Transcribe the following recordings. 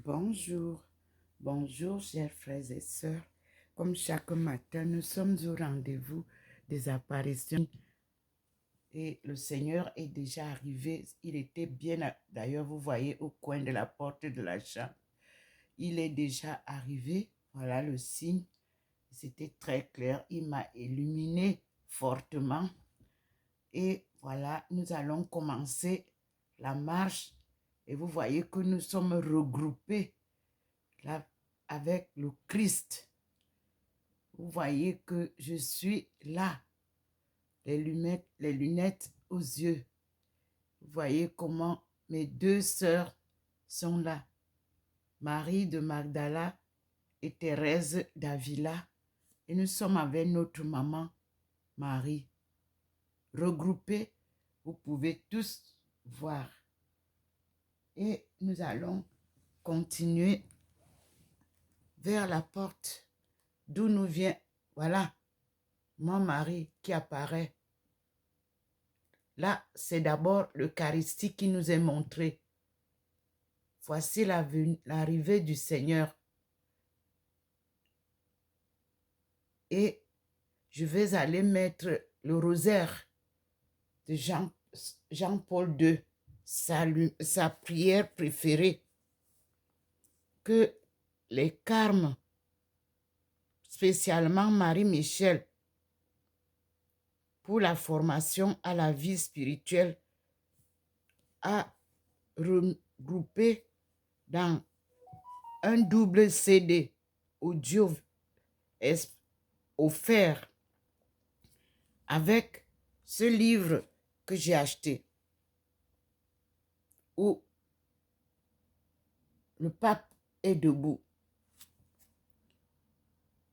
Bonjour, bonjour chers frères et sœurs. Comme chaque matin, nous sommes au rendez-vous des apparitions et le Seigneur est déjà arrivé. Il était bien, d'ailleurs vous voyez au coin de la porte de la chambre. Il est déjà arrivé, voilà le signe. C'était très clair, il m'a illuminé fortement. Et voilà, nous allons commencer la marche et vous voyez que nous sommes regroupés là avec le Christ. Vous voyez que je suis là, les lunettes aux yeux. Vous voyez comment mes deux sœurs sont là. Marie de Magdala et Thérèse d'Avila. Et nous sommes avec notre maman Marie. Regroupés, vous pouvez tous voir. Et nous allons continuer vers la porte d'où nous vient, voilà, mon mari qui apparaît. Là, c'est d'abord l'Eucharistie qui nous est montrée. Voici l'arrivée du Seigneur. Et je vais aller mettre le rosaire de Jean-Paul II, sa prière préférée, que les carmes, spécialement Marie-Michel, pour la formation à la vie spirituelle, a regroupé dans un double CD audio offert avec ce livre que j'ai acheté où le pape est debout.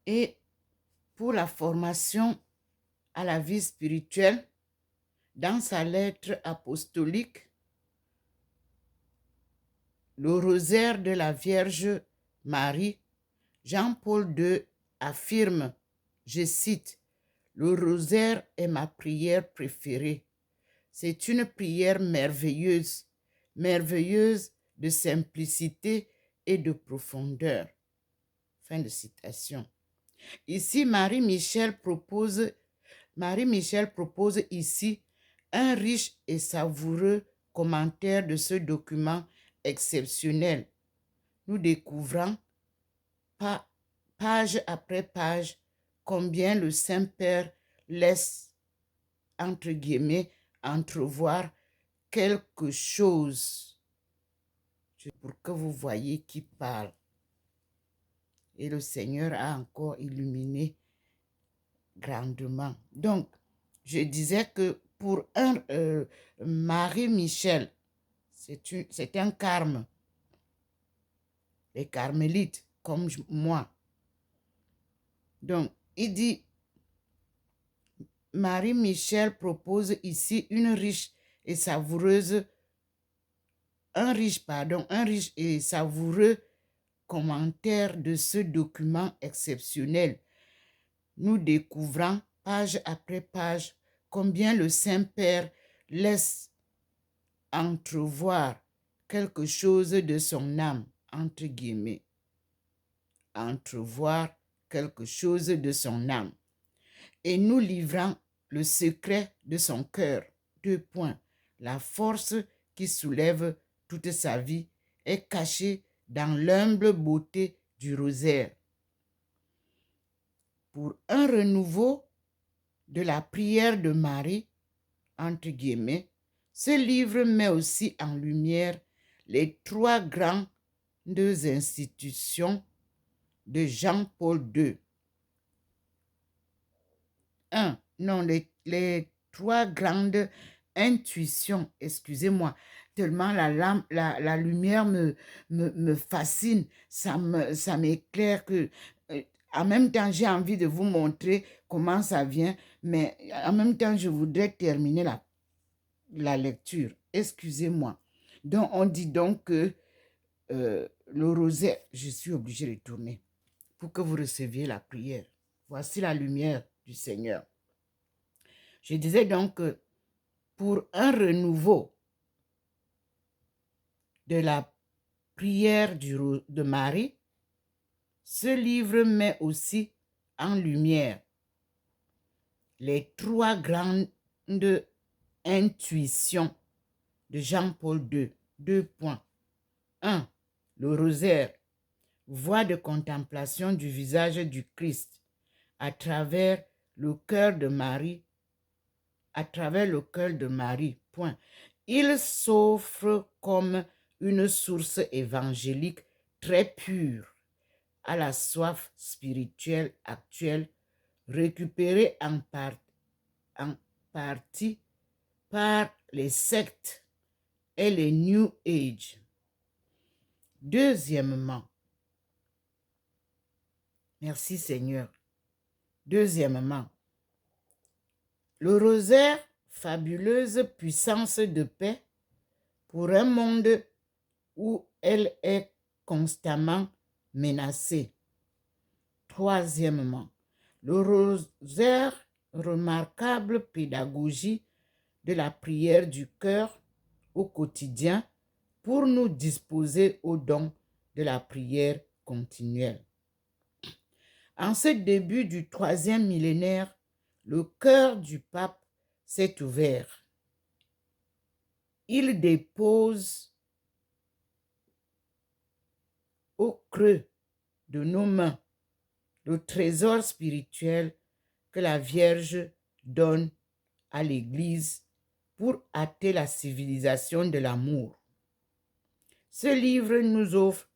Et pour la formation à la vie spirituelle, dans sa lettre apostolique, le rosaire de la Vierge Marie, Jean-Paul II affirme, je cite, « Le rosaire est ma prière préférée. C'est une prière merveilleuse, merveilleuse de simplicité et de profondeur. » Fin de citation. Ici, Marie-Michel propose ici un riche et savoureux commentaire de ce document exceptionnel. Nous découvrons, page après page, combien le Saint-Père laisse, entre guillemets, entrevoir quelque chose pour que vous voyez qui parle. Et le Seigneur a encore illuminé grandement. Donc, je disais que pour Marie-Michel, c'est un carme. Les carmélites, comme moi. Donc, il dit, Marie-Michel propose ici un riche et savoureux commentaire de ce document exceptionnel. Nous découvrons, page après page, combien le Saint-Père laisse entrevoir quelque chose de son âme, entre guillemets. Entrevoir quelque chose de son âme. Et nous livrant le secret de son cœur. 2 points. La force qui soulève toute sa vie est cachée dans l'humble beauté du rosaire. Pour un renouveau de la prière de Marie, entre guillemets, ce livre met aussi en lumière les 3 grandes institutions de Jean-Paul II. Les 3 grandes intuitions, excusez-moi, tellement la lumière me fascine, ça m'éclaire que, en même temps, j'ai envie de vous montrer comment ça vient, mais en même temps, je voudrais terminer la lecture. Excusez-moi. Donc, on dit donc que le rosaire, je suis obligée de tourner pour que vous receviez la prière. Voici la lumière du Seigneur. Je disais donc que pour un renouveau de la prière de Marie, ce livre met aussi en lumière les 3 grandes intuitions de Jean-Paul II. 2 points. 1. Le rosaire, voie de contemplation du visage du Christ à travers le cœur de Marie. Point. Il s'offre comme une source évangélique très pure à la soif spirituelle actuelle, récupérée en partie par les sectes et les New Age. Deuxièmement, merci Seigneur. Deuxièmement, le rosaire, fabuleuse puissance de paix pour un monde où elle est constamment menacée. Troisièmement, le rosaire, remarquable pédagogie de la prière du cœur au quotidien pour nous disposer au don de la prière continuelle. En ce début du 3e millénaire, le cœur du pape s'est ouvert. Il dépose au creux de nos mains le trésor spirituel que la Vierge donne à l'Église pour hâter la civilisation de l'amour. Ce livre nous offre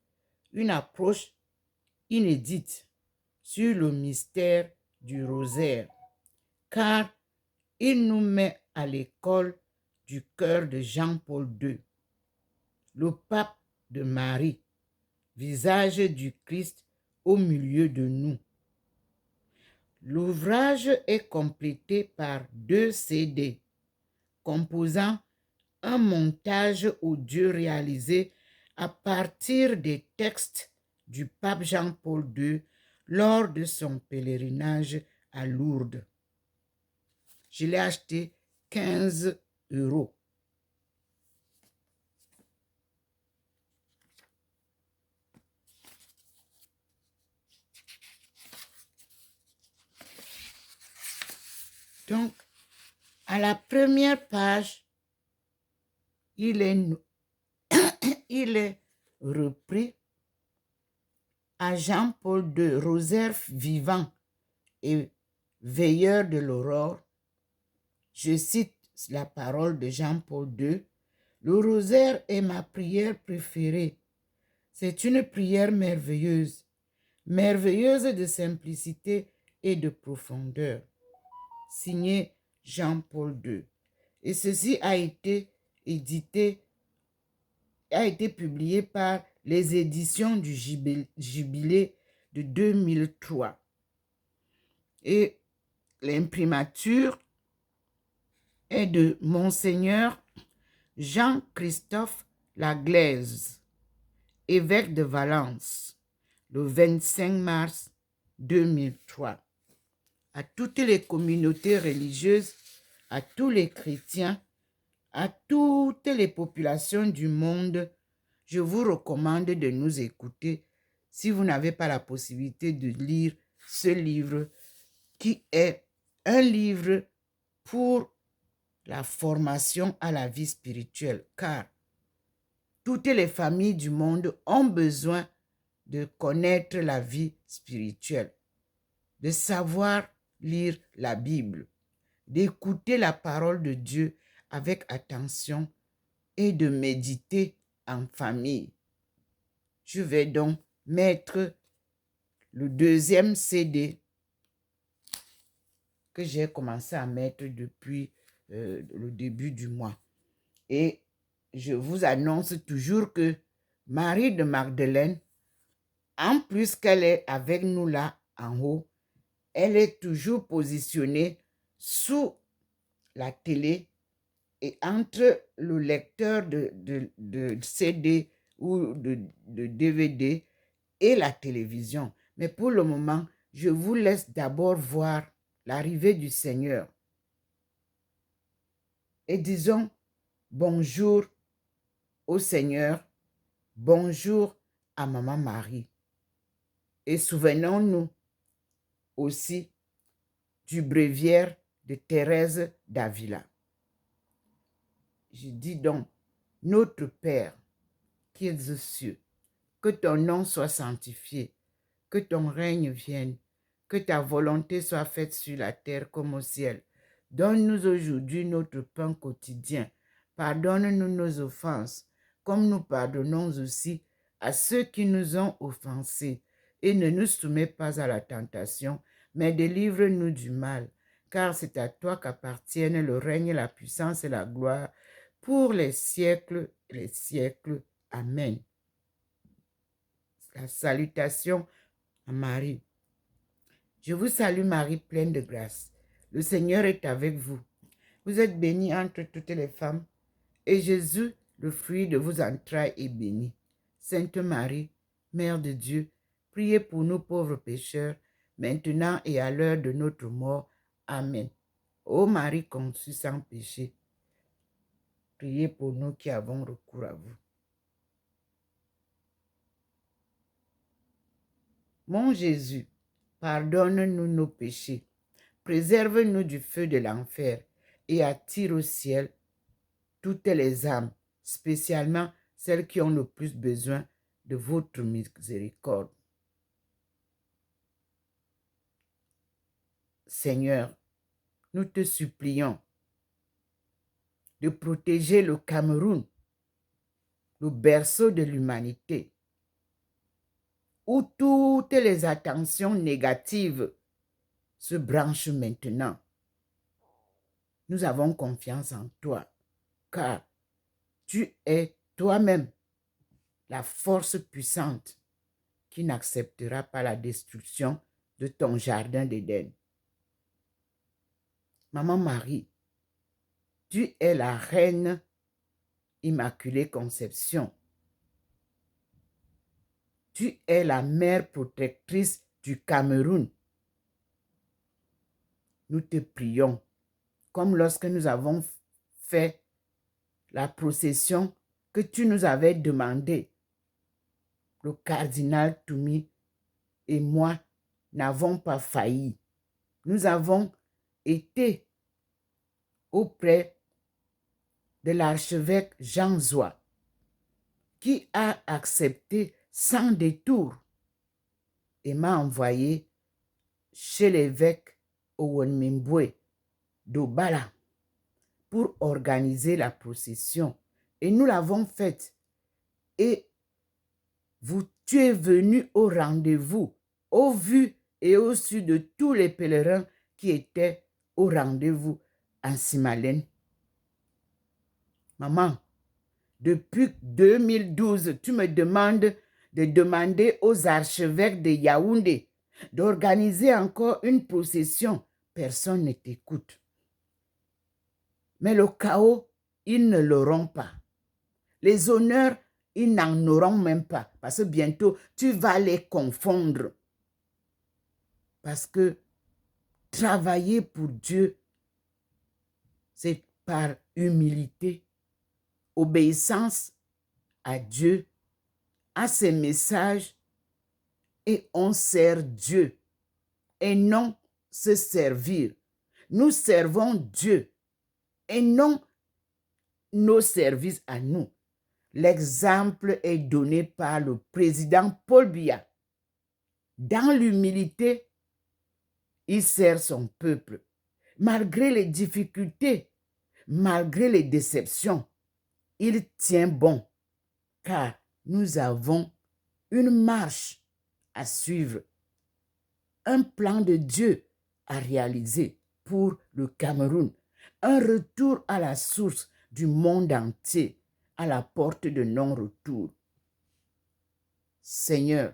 une approche inédite sur le mystère du rosaire, car il nous met à l'école du cœur de Jean-Paul II, le pape de Marie, visage du Christ au milieu de nous. L'ouvrage est complété par 2 CD, composant un montage audio réalisé à partir des textes du pape Jean-Paul II lors de son pèlerinage à Lourdes. Je l'ai acheté 15 €. Donc, à la première page, il est repris à Jean-Paul II, rosaire vivant et veilleur de l'aurore. Je cite la parole de Jean-Paul II. Le rosaire est ma prière préférée. C'est une prière merveilleuse, merveilleuse de simplicité et de profondeur. Signé Jean-Paul II. Et ceci a été publié par les éditions du Jubilé de 2003. Et l'imprimature est de Monseigneur Jean-Christophe Laglaise, évêque de Valence, le 25 mars 2003. À toutes les communautés religieuses, à tous les chrétiens, à toutes les populations du monde, je vous recommande de nous écouter si vous n'avez pas la possibilité de lire ce livre qui est un livre pour la formation à la vie spirituelle, car toutes les familles du monde ont besoin de connaître la vie spirituelle, de savoir lire la Bible, d'écouter la parole de Dieu avec attention et de méditer en famille. Je vais donc mettre le 2e CD que j'ai commencé à mettre depuis le début du mois. Et je vous annonce toujours que Marie de Magdeleine, en plus qu'elle est avec nous là en haut, elle est toujours positionnée sous la télé et entre le lecteur de CD ou de DVD et la télévision. Mais pour le moment, je vous laisse d'abord voir l'arrivée du Seigneur. Et disons bonjour au Seigneur bonjour à Maman Marie. Et souvenons-nous aussi du bréviaire de Thérèse d'Avila. Je dis donc, notre Père, qui es aux cieux, que ton nom soit sanctifié, que ton règne vienne, que ta volonté soit faite sur la terre comme au ciel. Donne-nous aujourd'hui notre pain quotidien. Pardonne-nous nos offenses, comme nous pardonnons aussi à ceux qui nous ont offensés. Et ne nous soumets pas à la tentation, mais délivre-nous du mal, car c'est à toi qu'appartiennent le règne, la puissance et la gloire pour les siècles et les siècles. Amen. La salutation à Marie. Je vous salue Marie, pleine de grâce. Le Seigneur est avec vous. Vous êtes bénie entre toutes les femmes, et Jésus, le fruit de vos entrailles, est béni. Sainte Marie, Mère de Dieu, priez pour nous pauvres pécheurs, maintenant et à l'heure de notre mort. Amen. Ô Marie conçue sans péché, priez pour nous qui avons recours à vous. Mon Jésus, pardonne-nous nos péchés, préserve-nous du feu de l'enfer et attire au ciel toutes les âmes, spécialement celles qui ont le plus besoin de votre miséricorde. Seigneur, nous te supplions de protéger le Cameroun, le berceau de l'humanité, où toutes les attentions négatives se branchent maintenant. Nous avons confiance en toi, car tu es toi-même la force puissante qui n'acceptera pas la destruction de ton jardin d'Éden. Maman Marie, tu es la reine Immaculée Conception. Tu es la mère protectrice du Cameroun. Nous te prions, comme lorsque nous avons fait la procession que tu nous avais demandé. Le cardinal Toumi et moi n'avons pas failli. Nous avons été auprès de l'archevêque Jean Zoua, qui a accepté sans détour et m'a envoyé chez l'évêque Owenmimbwe d'Obala pour organiser la procession. Et nous l'avons faite. Et tu es venu au rendez-vous, au vu et au su de tous les pèlerins qui étaient au rendez-vous en Simalène. Maman, depuis 2012, tu me demandes de demander aux archevêques de Yaoundé d'organiser encore une procession. Personne ne t'écoute. Mais le chaos, ils ne l'auront pas. Les honneurs, ils n'en auront même pas. Parce que bientôt, tu vas les confondre. Parce que travailler pour Dieu, c'est par humilité, obéissance à Dieu, à ses messages, et on sert Dieu et non se servir. Nous servons Dieu et non nos services à nous. L'exemple est donné par le président Paul Biya. Dans l'humilité, il sert son peuple. Malgré les difficultés, malgré les déceptions, il tient bon, car nous avons une marche à suivre, un plan de Dieu à réaliser pour le Cameroun, un retour à la source du monde entier, à la porte de non-retour. Seigneur,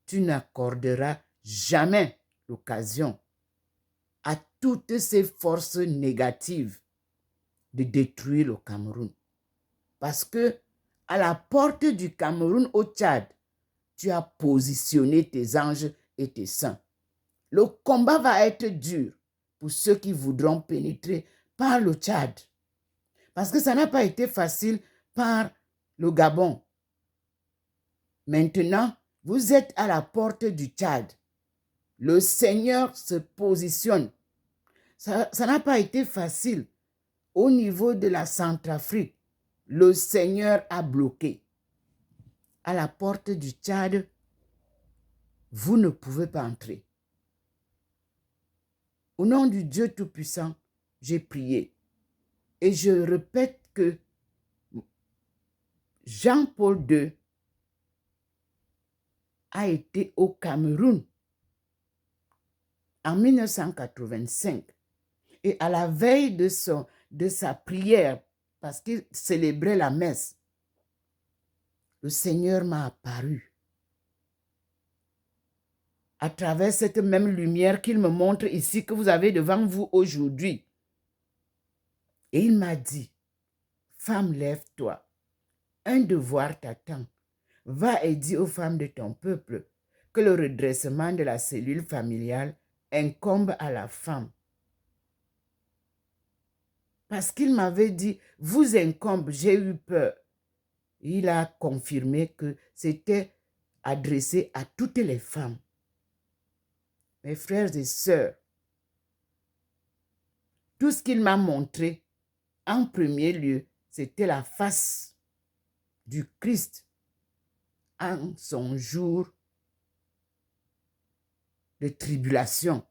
tu n'accorderas jamais l'occasion à toutes ces forces négatives de détruire le Cameroun. Parce que à la porte du Cameroun au Tchad, tu as positionné tes anges et tes saints. Le combat va être dur pour ceux qui voudront pénétrer par le Tchad. Parce que ça n'a pas été facile par le Gabon. Maintenant, vous êtes à la porte du Tchad. Le Seigneur se positionne. Ça n'a pas été facile. Au niveau de la Centrafrique, le Seigneur a bloqué. À la porte du Tchad, vous ne pouvez pas entrer. Au nom du Dieu Tout-Puissant, j'ai prié. Et je répète que Jean-Paul II a été au Cameroun en 1985. Et à la veille de sa prière, parce qu'il célébrait la messe, le Seigneur m'a apparu. À travers cette même lumière qu'il me montre ici, que vous avez devant vous aujourd'hui. Et il m'a dit, femme, lève-toi. Un devoir t'attend. Va et dis aux femmes de ton peuple que le redressement de la cellule familiale incombe à la femme. Parce qu'il m'avait dit, vous incombe, j'ai eu peur. Il a confirmé que c'était adressé à toutes les femmes. Mes frères et sœurs, tout ce qu'il m'a montré, en premier lieu, c'était la face du Christ en son jour de tribulation.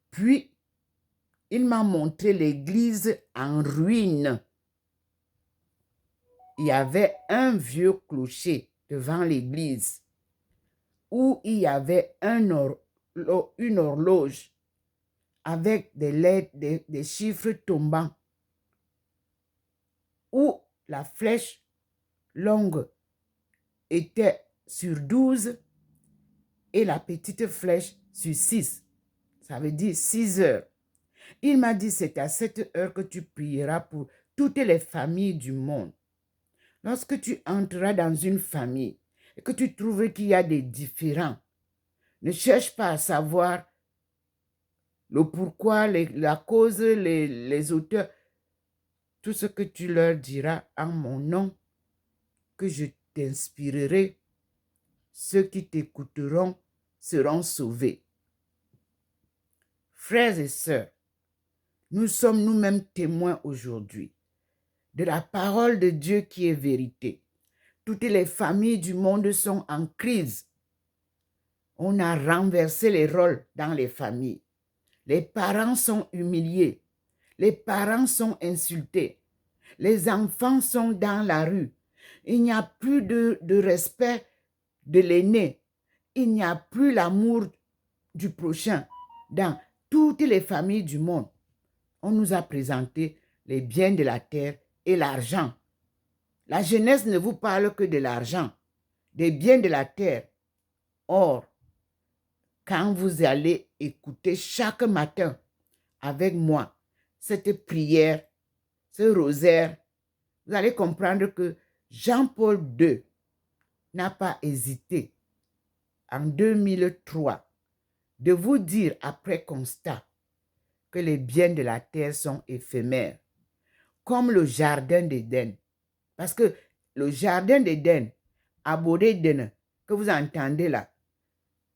Puis, il m'a montré l'église en ruine. Il y avait un vieux clocher devant l'église où il y avait une horloge avec des lettres, des chiffres tombants, où la flèche longue était sur 12 et la petite flèche sur 6. Ça veut dire 6 heures. Il m'a dit, c'est à cette heure que tu prieras pour toutes les familles du monde. Lorsque tu entreras dans une famille et que tu trouves qu'il y a des différends, ne cherche pas à savoir le pourquoi, la cause, les auteurs. Tout ce que tu leur diras en mon nom, que je t'inspirerai, ceux qui t'écouteront seront sauvés. Frères et sœurs, nous sommes nous-mêmes témoins aujourd'hui de la parole de Dieu qui est vérité. Toutes les familles du monde sont en crise. On a renversé les rôles dans les familles. Les parents sont humiliés. Les parents sont insultés. Les enfants sont dans la rue. Il n'y a plus de respect de l'aîné. Il n'y a plus l'amour du prochain. Dans toutes les familles du monde, on nous a présenté les biens de la terre et l'argent. La jeunesse ne vous parle que de l'argent, des biens de la terre. Or, quand vous allez écouter chaque matin avec moi cette prière, ce rosaire, vous allez comprendre que Jean-Paul II n'a pas hésité en 2003 de vous dire après constat que les biens de la terre sont éphémères, comme le jardin d'Éden. Parce que le jardin d'Éden, Abodéden, que vous entendez là,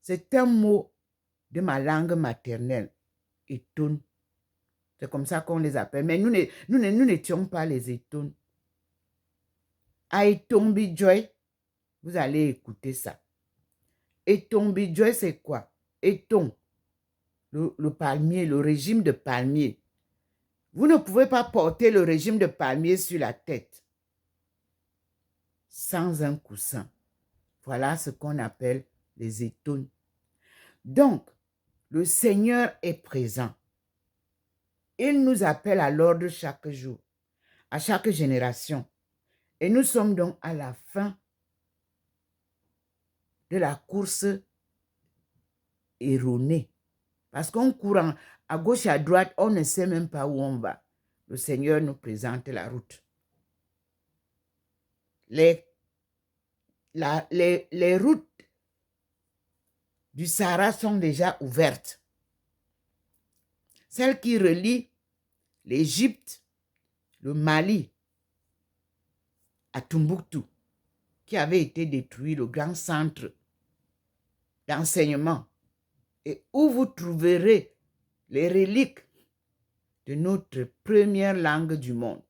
c'est un mot de ma langue maternelle, Etoun. C'est comme ça qu'on les appelle. Mais nous n'étions pas les Etoun. À Etombidjoy, vous allez écouter ça. Etombidjoy, c'est quoi? Eton, le palmier, le régime de palmier. Vous ne pouvez pas porter le régime de palmier sur la tête sans un coussin. Voilà ce qu'on appelle les étounes. Donc, le Seigneur est présent. Il nous appelle à l'ordre chaque jour, à chaque génération. Et nous sommes donc à la fin de la course erronée. Parce qu'on court à gauche et à droite, on ne sait même pas où on va. Le Seigneur nous présente la route. Les routes du Sahara sont déjà ouvertes. Celles qui relient l'Égypte, le Mali, à Tombouctou, qui avait été détruit, le grand centre d'enseignement, et où vous trouverez les reliques de notre première langue du monde,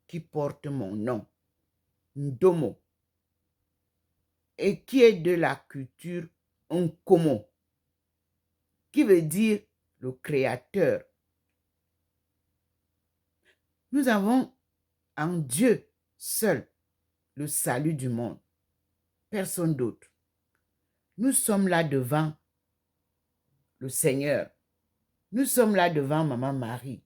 qui porte mon nom, Ndomo, et qui est de la culture Nkomo, qui veut dire le créateur. Nous avons en Dieu seul le salut du monde, personne d'autre. Nous sommes là devant le Seigneur. Nous sommes là devant Maman Marie.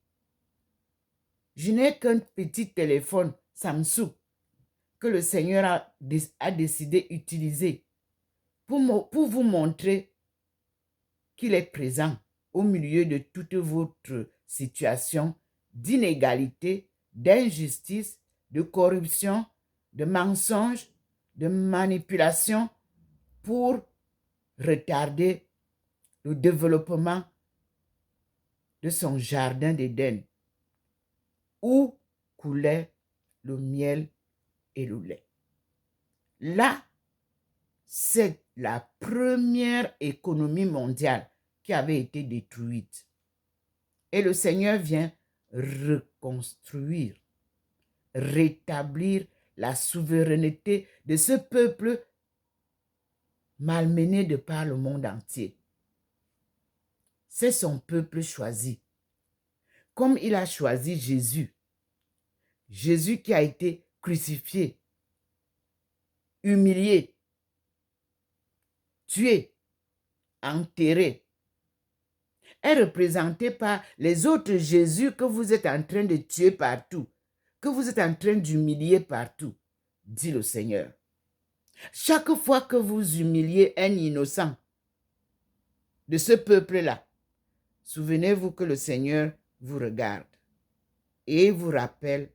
Je n'ai qu'un petit téléphone Samsung que le Seigneur a décidé d'utiliser pour vous montrer qu'il est présent au milieu de toute votre situation d'inégalité, d'injustice, de corruption, de mensonge, de manipulation pour retarder le développement de son jardin d'Éden où coulait le miel et le lait. Là, c'est la première économie mondiale qui avait été détruite. Et le Seigneur vient reconstruire, rétablir la souveraineté de ce peuple malmené de par le monde entier. C'est son peuple choisi. Comme il a choisi Jésus, Jésus qui a été crucifié, humilié, tué, enterré, est représenté par les autres Jésus que vous êtes en train de tuer partout, que vous êtes en train d'humilier partout, dit le Seigneur. Chaque fois que vous humiliez un innocent de ce peuple-là, souvenez-vous que le Seigneur vous regarde et vous rappelle,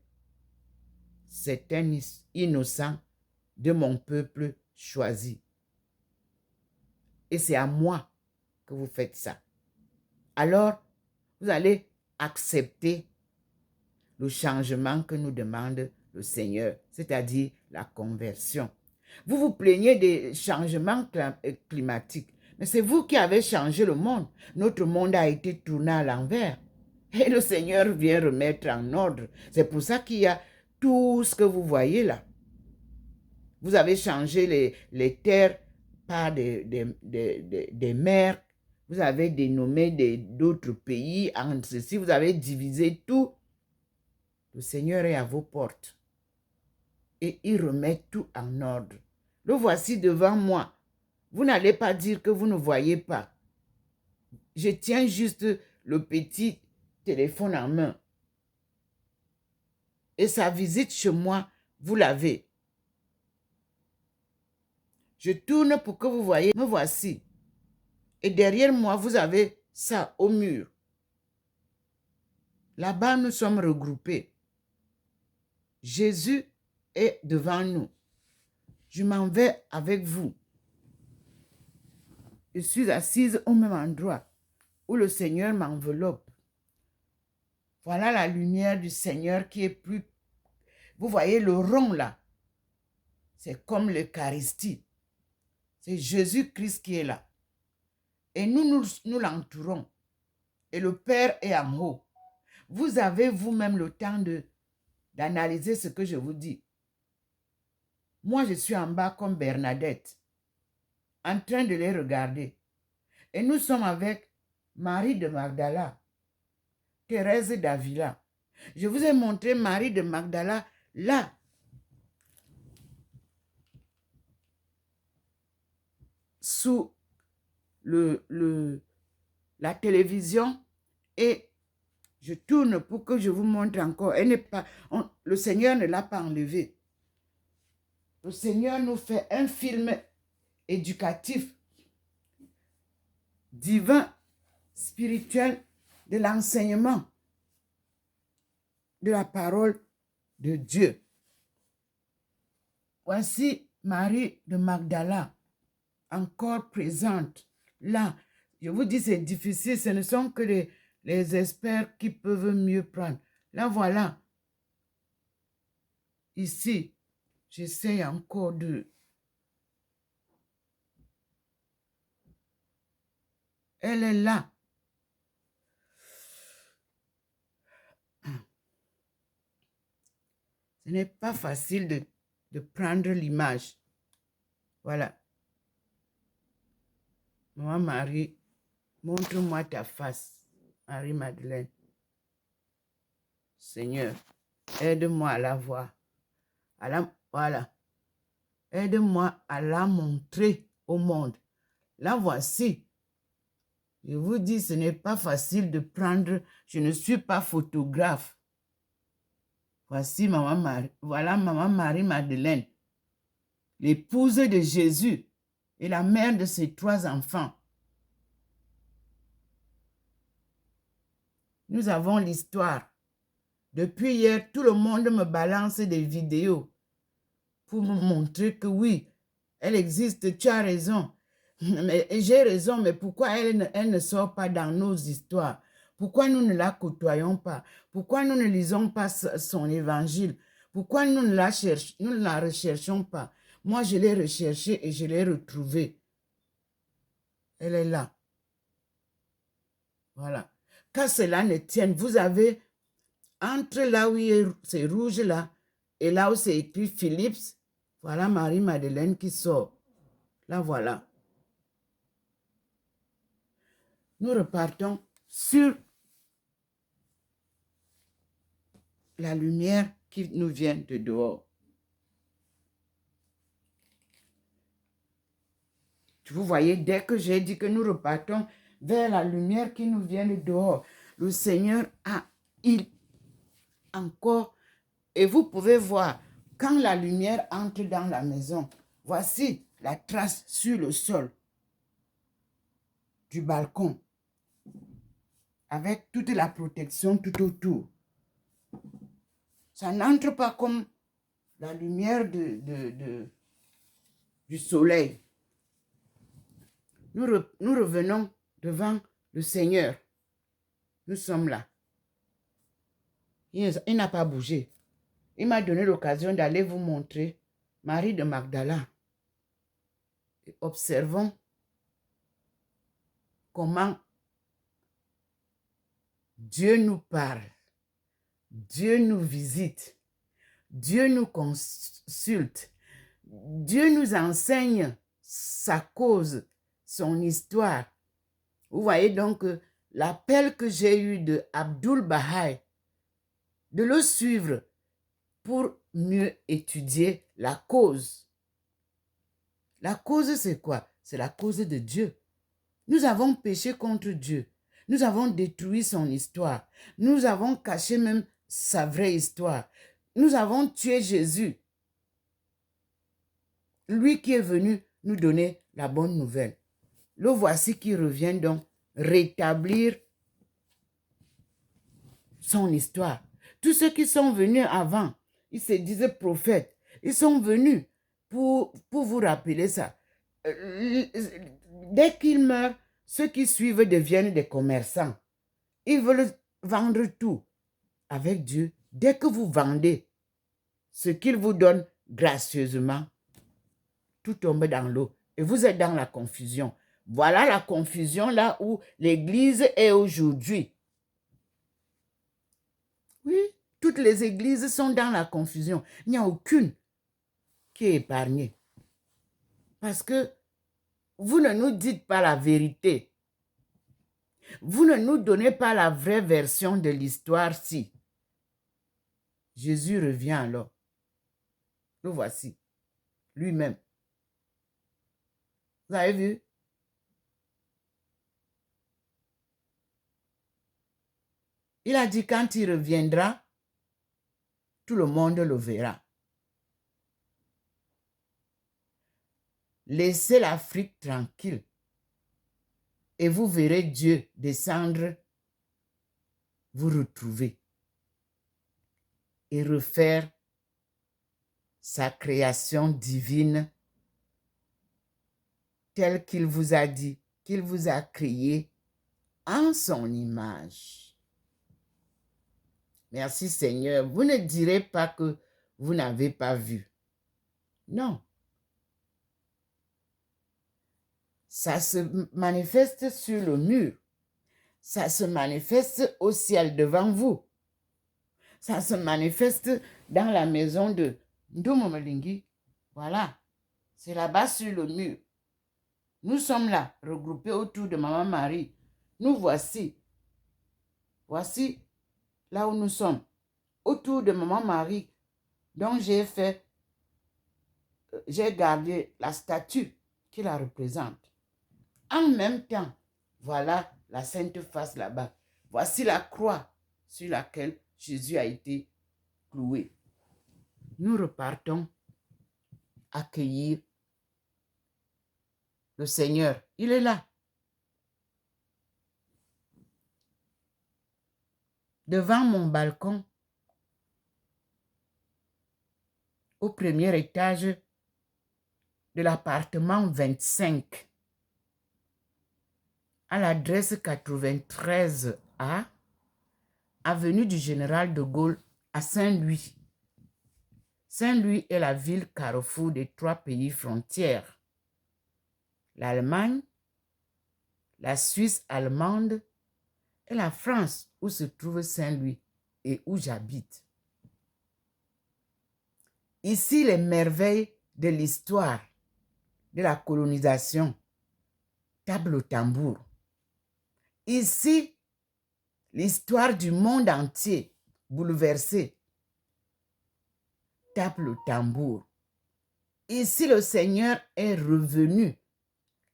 c'est un innocent de mon peuple choisi. Et c'est à moi que vous faites ça. Alors, vous allez accepter le changement que nous demande le Seigneur, c'est-à-dire la conversion. Vous vous plaignez des changements climatiques, mais c'est vous qui avez changé le monde. Notre monde a été tourné à l'envers. Et le Seigneur vient remettre en ordre. C'est pour ça qu'il y a tout ce que vous voyez là. Vous avez changé les terres par des mers. Vous avez dénommé d'autres pays en ceci. Vous avez divisé tout. Le Seigneur est à vos portes. Et il remet tout en ordre. Le voici devant moi. Vous n'allez pas dire que vous ne voyez pas. Je tiens juste le petit téléphone en main. Et sa visite chez moi, vous l'avez. Je tourne pour que vous voyez. Me voici. Et derrière moi, vous avez ça au mur. Là-bas, nous sommes regroupés. Jésus est devant nous. Je m'en vais avec vous. Je suis assise au même endroit où le Seigneur m'enveloppe. Voilà la lumière du Seigneur qui est plus... Vous voyez le rond là. C'est comme l'Eucharistie. C'est Jésus-Christ qui est là. Et nous l'entourons. Et le Père est en haut. Vous avez vous-même le temps d'analyser ce que je vous dis. Moi, je suis en bas comme Bernadette, en train de les regarder. Et nous sommes avec Marie de Magdala, Thérèse d'Avila. Je vous ai montré Marie de Magdala là. Sous la télévision, et je tourne pour que je vous montre encore. Elle n'est pas, le Seigneur ne l'a pas enlevée. Le Seigneur nous fait un film éducatif, divin, spirituel, de l'enseignement, de la parole de Dieu. Voici Marie de Magdala, encore présente là. Je vous dis, c'est difficile, ce ne sont que les experts qui peuvent mieux prendre. Là, voilà. Ici, J'essaie encore de... Elle est là. Ce n'est pas facile de prendre l'image. Voilà. Maman Marie, montre-moi ta face. Marie-Madeleine. Seigneur, aide-moi à la voir. Voilà. Aide-moi à la montrer au monde. La voici. Je vous dis, ce n'est pas facile de prendre. Je ne suis pas photographe. Voici Maman Marie. Voilà Maman Marie-Madeleine, l'épouse de Jésus et la mère de ses 3 enfants. Nous avons l'histoire. Depuis hier, tout le monde me balance des vidéos pour me montrer que oui, elle existe, tu as raison. J'ai raison, mais pourquoi elle ne sort pas dans nos histoires? Pourquoi nous ne la côtoyons pas? Pourquoi nous ne lisons pas son évangile? Pourquoi nous ne la recherchons pas? Moi, je l'ai recherchée et je l'ai retrouvée. Elle est là. Voilà. Quand cela ne tienne, vous avez entre là où c'est rouge là et là où c'est écrit Philips, voilà Marie-Madeleine qui sort. Là, voilà. Nous repartons sur la lumière qui nous vient de dehors. Vous voyez, dès que j'ai dit que nous repartons vers la lumière qui nous vient de dehors, le Seigneur il encore, et vous pouvez voir, quand la lumière entre dans la maison, voici la trace sur le sol du balcon, avec toute la protection tout autour. Ça n'entre pas comme la lumière du soleil. Nous revenons devant le Seigneur. Nous sommes là. Il n'a pas bougé. Il m'a donné l'occasion d'aller vous montrer Marie de Magdala. Et observons comment Dieu nous parle. Dieu nous visite. Dieu nous consulte. Dieu nous enseigne sa cause, son histoire. Vous voyez donc l'appel que j'ai eu de Abdul Baha'i, de le suivre pour mieux étudier la cause. La cause, c'est quoi? C'est la cause de Dieu. Nous avons péché contre Dieu. Nous avons détruit son histoire. Nous avons caché même sa vraie histoire. Nous avons tué Jésus. Lui qui est venu nous donner la bonne nouvelle. Le voici qui revient donc rétablir son histoire. Tous ceux qui sont venus avant, ils se disaient prophètes. Ils sont venus pour vous rappeler ça. Dès qu'ils meurent, ceux qui suivent deviennent des commerçants. Ils veulent vendre tout. Avec Dieu, dès que vous vendez ce qu'il vous donne gracieusement, tout tombe dans l'eau et vous êtes dans la confusion. Voilà la confusion là où l'Église est aujourd'hui. Oui, toutes les églises sont dans la confusion. Il n'y a aucune qui est épargnée. Parce que vous ne nous dites pas la vérité. Vous ne nous donnez pas la vraie version de l'histoire si. Jésus revient alors. Le voici, lui-même. Vous avez vu? Il a dit quand il reviendra, tout le monde le verra. Laissez l'Afrique tranquille et vous verrez Dieu descendre, vous retrouver et refaire sa création divine telle qu'il vous a dit, qu'il vous a créé en son image. Merci Seigneur. Vous ne direz pas que vous n'avez pas vu. Non. Ça se manifeste sur le mur. Ça se manifeste au ciel devant vous. Ça se manifeste dans la maison de Ndomomelingi. Voilà. C'est là-bas sur le mur. Nous sommes là, regroupés autour de Maman Marie. Nous voici. Voici là où nous sommes. Autour de Maman Marie, dont j'ai gardé la statue qui la représente. En même temps, voilà la Sainte Face là-bas. Voici la croix sur laquelle Jésus a été cloué. Nous repartons accueillir le Seigneur. Il est là. Devant mon balcon, au premier étage de l'appartement 25, à l'adresse 93A, avenue du Général de Gaulle à Saint-Louis. Saint-Louis est la ville carrefour des 3 pays frontières. L'Allemagne, la Suisse allemande et la France où se trouve Saint-Louis et où j'habite. Ici, les merveilles de l'histoire de la colonisation tablent au tambour. Ici, l'histoire du monde entier bouleversé tape le tambour. Ici, le Seigneur est revenu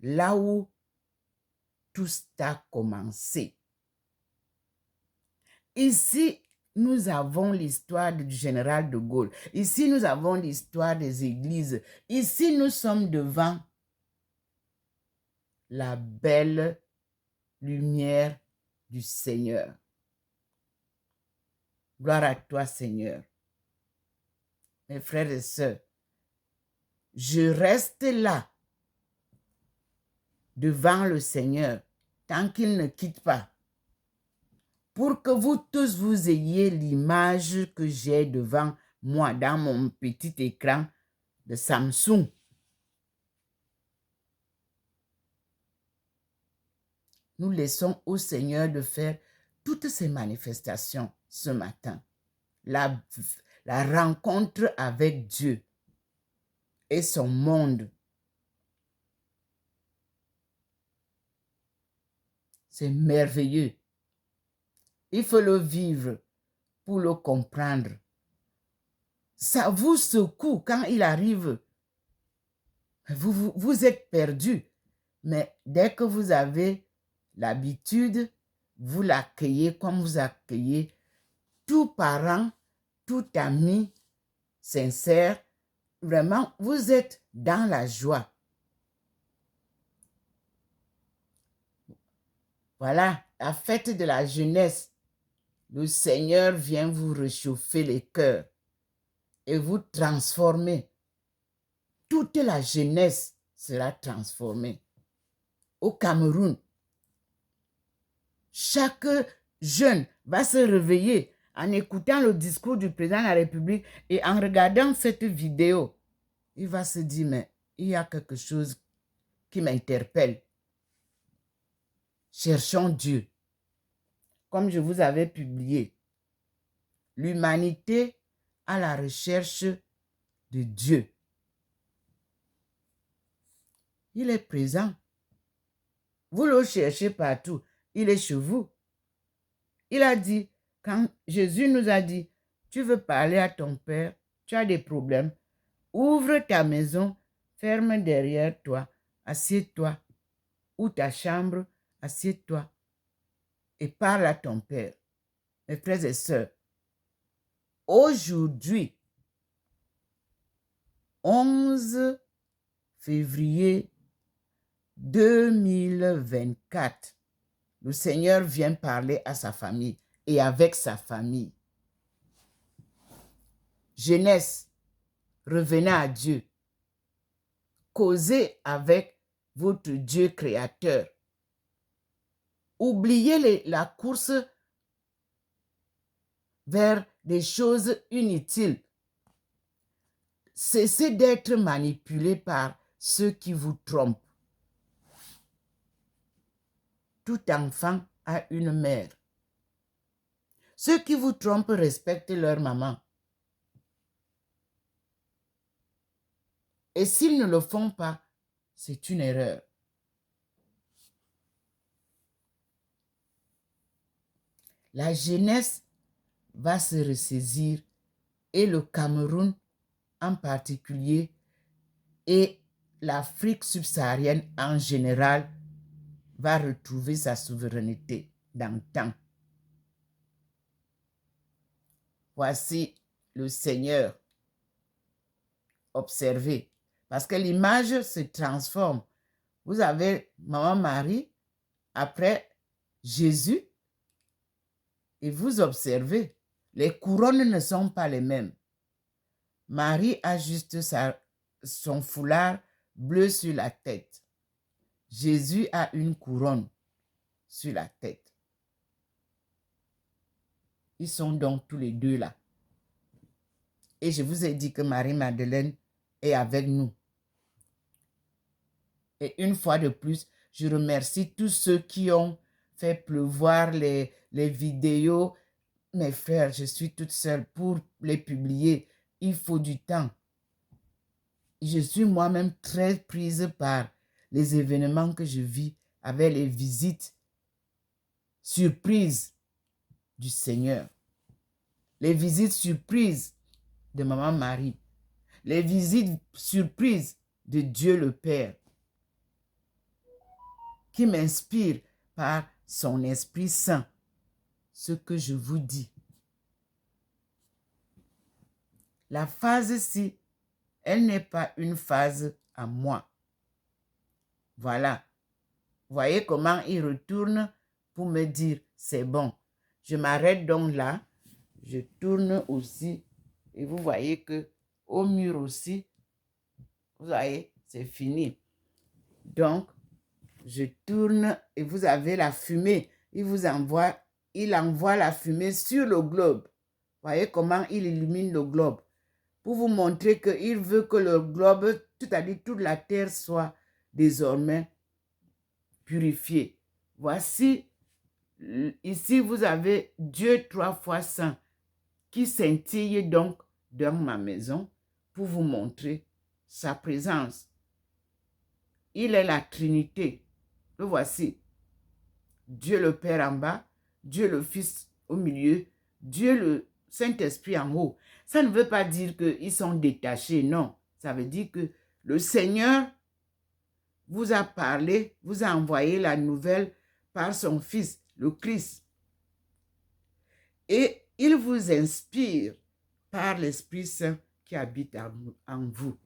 là où tout a commencé. Ici, nous avons l'histoire du général de Gaulle. Ici, nous avons l'histoire des églises. Ici, nous sommes devant la belle lumière du Seigneur. Gloire à toi, Seigneur. Mes frères et sœurs, je reste là, devant le Seigneur, tant qu'il ne quitte pas, pour que vous tous vous ayez l'image que j'ai devant moi dans mon petit écran de Samsung. Nous laissons au Seigneur de faire toutes ces manifestations ce matin. La rencontre avec Dieu et son monde. C'est merveilleux. Il faut le vivre pour le comprendre. Ça vous secoue quand il arrive. Vous êtes perdu. Mais dès que vous avez l'habitude, vous l'accueillez comme vous accueillez tout parent, tout ami sincère. Vraiment, vous êtes dans la joie. Voilà, la fête de la jeunesse. Le Seigneur vient vous réchauffer les cœurs et vous transformer. Toute la jeunesse sera transformée. Au Cameroun, chaque jeune va se réveiller en écoutant le discours du président de la République et en regardant cette vidéo. Il va se dire, mais il y a quelque chose qui m'interpelle. Cherchons Dieu. Comme je vous avais publié, l'humanité à la recherche de Dieu. Il est présent. Vous le cherchez partout. Il est chez vous. Il a dit, quand Jésus nous a dit, tu veux parler à ton Père, tu as des problèmes, ouvre ta maison, ferme derrière toi, assieds-toi, ou ta chambre, assieds-toi et parle à ton Père. Mes frères et sœurs, aujourd'hui, 11 février 2024, le Seigneur vient parler à sa famille et avec sa famille. Jeunesse, revenez à Dieu. Causez avec votre Dieu créateur. Oubliez la course vers des choses inutiles. Cessez d'être manipulés par ceux qui vous trompent. Tout enfant a une mère. Ceux qui vous trompent respectent leur maman. Et s'ils ne le font pas, c'est une erreur. La jeunesse va se ressaisir et le Cameroun en particulier et l'Afrique subsaharienne en général va retrouver sa souveraineté d'antan. Voici le Seigneur. Observez. Parce que l'image se transforme. Vous avez Maman Marie, après Jésus, et vous observez, les couronnes ne sont pas les mêmes. Marie a juste son foulard bleu sur la tête. Jésus a une couronne sur la tête. Ils sont donc tous les deux là. Et je vous ai dit que Marie-Madeleine est avec nous. Et une fois de plus, je remercie tous ceux qui ont fait pleuvoir les vidéos. Mes frères, je suis toute seule pour les publier. Il faut du temps. Je suis moi-même très prise par les événements que je vis avec les visites surprises du Seigneur. Les visites surprises de Maman Marie. Les visites surprises de Dieu le Père, qui m'inspire par son Esprit Saint ce que je vous dis. La phase-ci, elle n'est pas une phase à moi. Voilà. Voyez comment il retourne pour me dire, c'est bon. Je m'arrête donc là. Je tourne aussi. Et vous voyez que au mur aussi, vous voyez, c'est fini. Donc, je tourne et vous avez la fumée. Il envoie la fumée sur le globe. Voyez comment il illumine le globe. Pour vous montrer qu'il veut que le globe, c'est-à-dire toute la terre, soit désormais purifiée. Voici, ici vous avez Dieu 3 fois saint qui scintille donc dans ma maison pour vous montrer sa présence. Il est la Trinité. Le voici. Dieu le Père en bas, Dieu le Fils au milieu, Dieu le Saint-Esprit en haut. Ça ne veut pas dire qu'ils sont détachés, non. Ça veut dire que le Seigneur vous a parlé, vous a envoyé la nouvelle par son Fils, le Christ. Et il vous inspire par l'Esprit Saint qui habite en vous.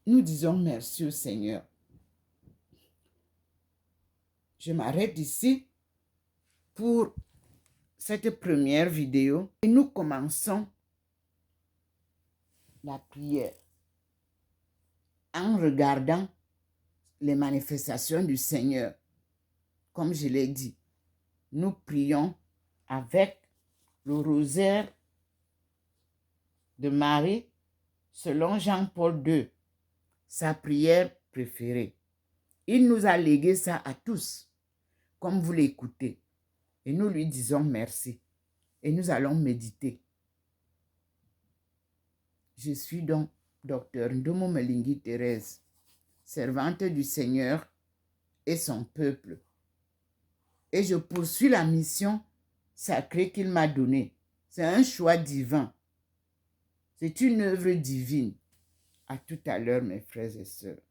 Nous disons merci au Seigneur. Je m'arrête ici pour cette première vidéo et nous commençons la prière en regardant les manifestations du Seigneur. Comme je l'ai dit, nous prions avec le rosaire de Marie selon Jean-Paul II, sa prière préférée. Il nous a légué ça à tous, comme vous l'écoutez. Et nous lui disons merci. Et nous allons méditer. Je suis donc Dr Ndomo Melingi Thérèse, servante du Seigneur et son peuple. Et je poursuis la mission sacrée qu'il m'a donnée. C'est un choix divin. C'est une œuvre divine. À tout à l'heure, mes frères et sœurs.